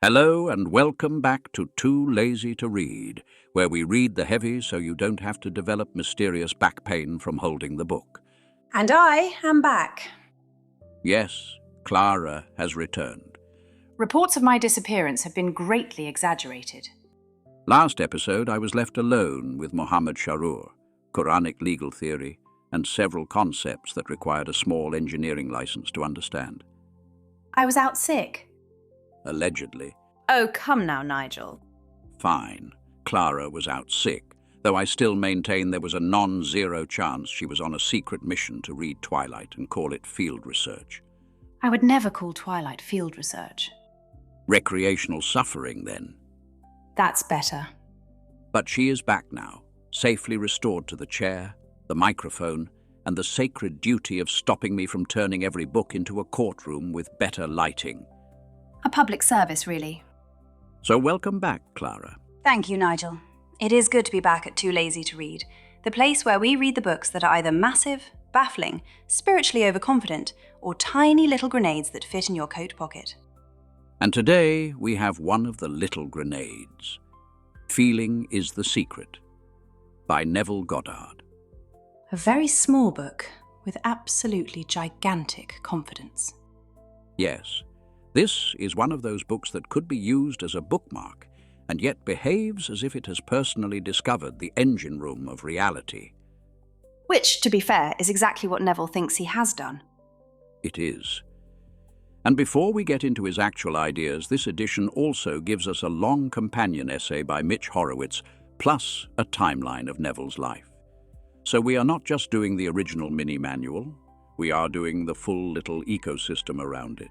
Hello and welcome back to Too Lazy to Read, where we read the heavy so you don't have to develop mysterious back pain from holding the book. And I am back. Yes, Clara has returned. Reports of my disappearance have been greatly exaggerated. Last episode I was left alone with Mohammed Sharur, Quranic legal theory, and several concepts that required a small engineering license to understand. I was out sick. Allegedly. Oh, come now, Nigel. Fine. Clara was out sick, though I still maintain there was a non-zero chance she was on a secret mission to read Twilight and call it field research. I would never call Twilight field research. Recreational suffering, then. That's better. But she is back now, safely restored to the chair, the microphone, and the sacred duty of stopping me from turning every book into a courtroom with better lighting. A public service, really. So welcome back, Clara. Thank you, Nigel. It is good to be back at Too Lazy to Read, the place where we read the books that are either massive, baffling, spiritually overconfident, or tiny little grenades that fit in your coat pocket. And today we have one of the little grenades. Feeling is the Secret, by Neville Goddard. A very small book with absolutely gigantic confidence. Yes, this is one of those books that could be used as a bookmark, and yet behaves as if it has personally discovered the engine room of reality. Which, to be fair, is exactly what Neville thinks he has done. It is. And before we get into his actual ideas, this edition also gives us a long companion essay by Mitch Horowitz, plus a timeline of Neville's life. So we are not just doing the original mini-manual, we are doing the full little ecosystem around it.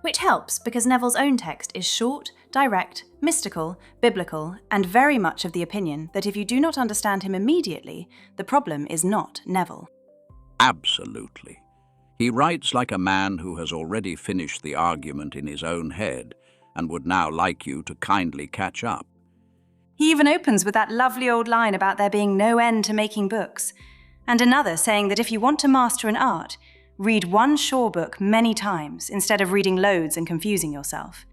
Which helps because Neville's own text is short, direct, mystical, biblical, and very much of the opinion that if you do not understand him immediately, the problem is not Neville. Absolutely. He writes like a man who has already finished the argument in his own head and would now like you to kindly catch up. He even opens with that lovely old line about there being no end to making books, and another saying that if you want to master an art, read one Shaw book many times instead of reading loads and confusing yourself.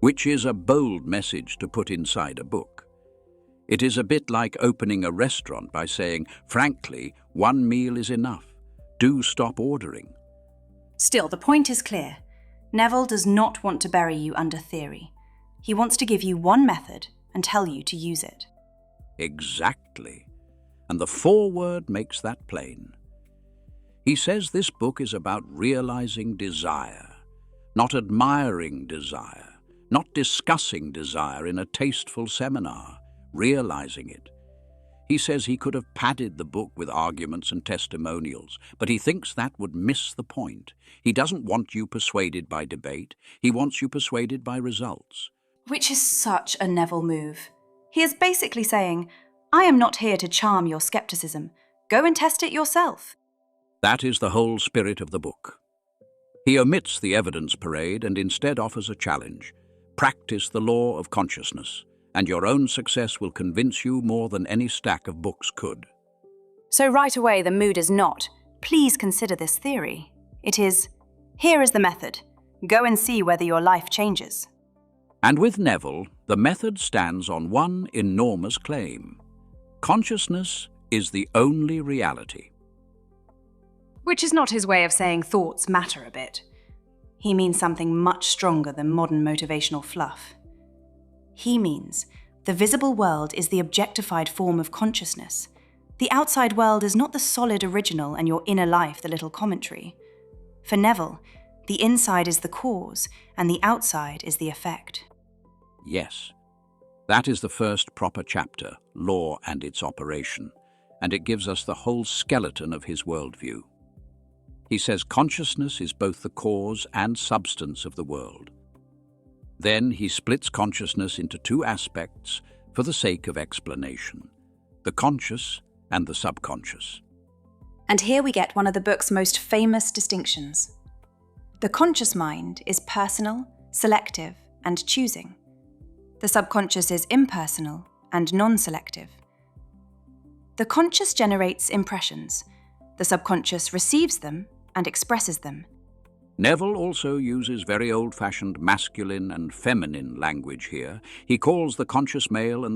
Which is a bold message to put inside a book. It is a bit like opening a restaurant by saying, frankly, one meal is enough. Do stop ordering. Still, the point is clear. Neville does not want to bury you under theory. He wants to give you one method and tell you to use it. Exactly. And the foreword makes that plain. He says this book is about realizing desire, not admiring desire, not discussing desire in a tasteful seminar, realizing it. He says he could have padded the book with arguments and testimonials, but he thinks that would miss the point. He doesn't want you persuaded by debate, he wants you persuaded by results. Which is such a Neville move. He is basically saying, I am not here to charm your skepticism. Go and test it yourself. That is the whole spirit of the book. He omits the evidence parade and instead offers a challenge. Practice the law of consciousness, and your own success will convince you more than any stack of books could. So right away the mood is not, please consider this theory. It is, here is the method. Go and see whether your life changes. And with Neville, the method stands on one enormous claim. Consciousness is the only reality. Which is not his way of saying thoughts matter a bit. He means something much stronger than modern motivational fluff. He means the visible world is the objectified form of consciousness. The outside world is not the solid original and your inner life the little commentary. For Neville, the inside is the cause and the outside is the effect. Yes, that is the first proper chapter, Law and its Operation, and it gives us the whole skeleton of his worldview. He says consciousness is both the cause and substance of the world. Then he splits consciousness into two aspects for the sake of explanation, the conscious and the subconscious. And here we get one of the book's most famous distinctions. The conscious mind is personal, selective, and choosing. The subconscious is impersonal and non-selective. The conscious generates impressions. The subconscious receives them and expresses them. Neville also uses very old-fashioned masculine and feminine language here. He calls the conscious male and